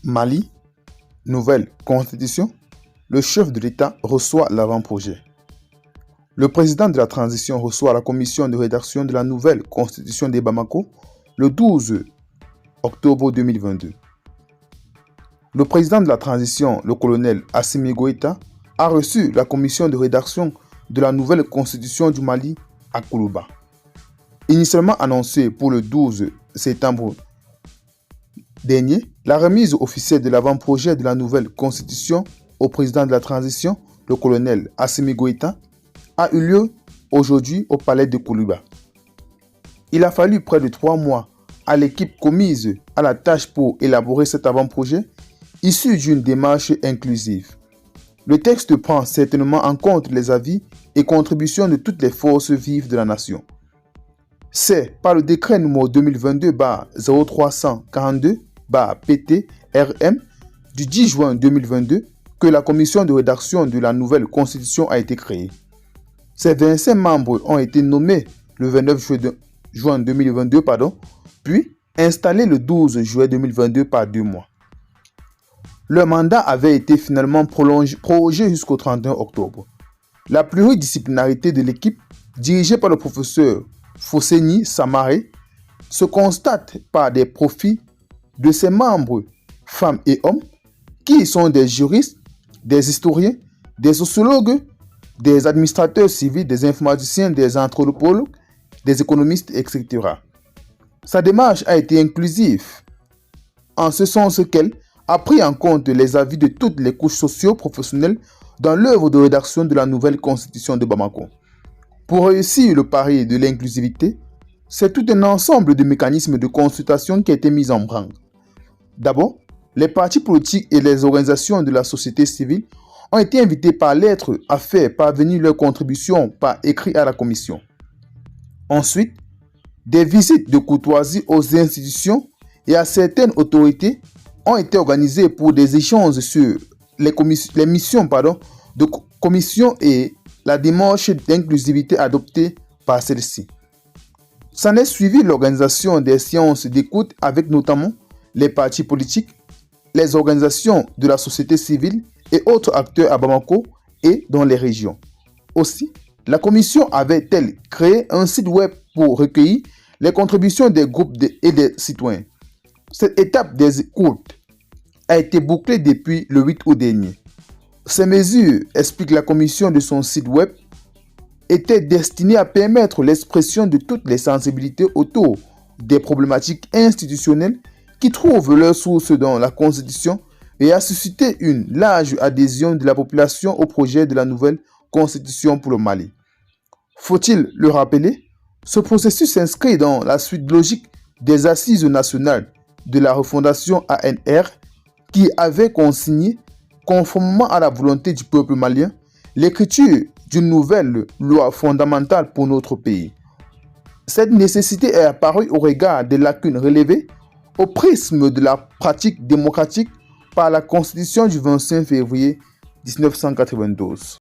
Mali, nouvelle constitution, le chef de l'État reçoit l'avant-projet. Le président de la transition reçoit la commission de rédaction de la nouvelle constitution de Bamako le 12 octobre 2022. Le président de la transition, le colonel Assimi Goïta, a reçu la commission de rédaction de la nouvelle constitution du Mali à Koulouba. Initialement annoncée pour le 12 septembre dernier, la remise officielle de l'avant-projet de la nouvelle constitution au président de la transition, le colonel Assimi Goïta, a eu lieu aujourd'hui au palais de Koulouba. Il a fallu près de 3 mois à l'équipe commise à la tâche pour élaborer cet avant-projet, issu d'une démarche inclusive. Le texte prend certainement en compte les avis et contributions de toutes les forces vives de la nation. C'est par le décret numéro 2022-0342-PT-RM du 10 juin 2022 que la commission de rédaction de la nouvelle constitution a été créée. Ces 25 membres ont été nommés le 29 juin 2022, puis installés le 12 juillet 2022 par 2 mois. Leur mandat avait été finalement prorogé jusqu'au 31 octobre. La pluridisciplinarité de l'équipe, dirigée par le professeur Fosseni Samaré, se constate par des profils de ses membres, femmes et hommes, qui sont des juristes, des historiens, des sociologues, des administrateurs civils, des informaticiens, des anthropologues, des économistes, etc. Sa démarche a été inclusive, en ce sens qu'elle a pris en compte les avis de toutes les couches socio-professionnelles dans l'œuvre de rédaction de la nouvelle constitution de Bamako. Pour réussir le pari de l'inclusivité, c'est tout un ensemble de mécanismes de consultation qui a été mis en branle. D'abord, les partis politiques et les organisations de la société civile ont été invités par lettre à faire parvenir leurs contributions par écrit à la commission. Ensuite, des visites de courtoisie aux institutions et à certaines autorités ont été organisées pour des échanges sur les missions de commission et la démarche d'inclusivité adoptée par celle-ci. S'en est suivi l'organisation des séances d'écoute avec notamment les partis politiques, les organisations de la société civile et autres acteurs à Bamako et dans les régions. Aussi, la commission avait-elle créé un site web pour recueillir les contributions des groupes et des citoyens. Cette étape des écoutes a été bouclée depuis le 8 août dernier. Ces mesures, explique la commission de son site web, étaient destinées à permettre l'expression de toutes les sensibilités autour des problématiques institutionnelles qui trouvent leur source dans la Constitution et à susciter une large adhésion de la population au projet de la nouvelle Constitution pour le Mali. Faut-il le rappeler? Ce processus s'inscrit dans la suite logique des assises nationales de la refondation ANR qui avait consigné, conformément à la volonté du peuple malien, l'écriture d'une nouvelle loi fondamentale pour notre pays. Cette nécessité est apparue au regard des lacunes relevées au prisme de la pratique démocratique par la Constitution du 25 février 1992.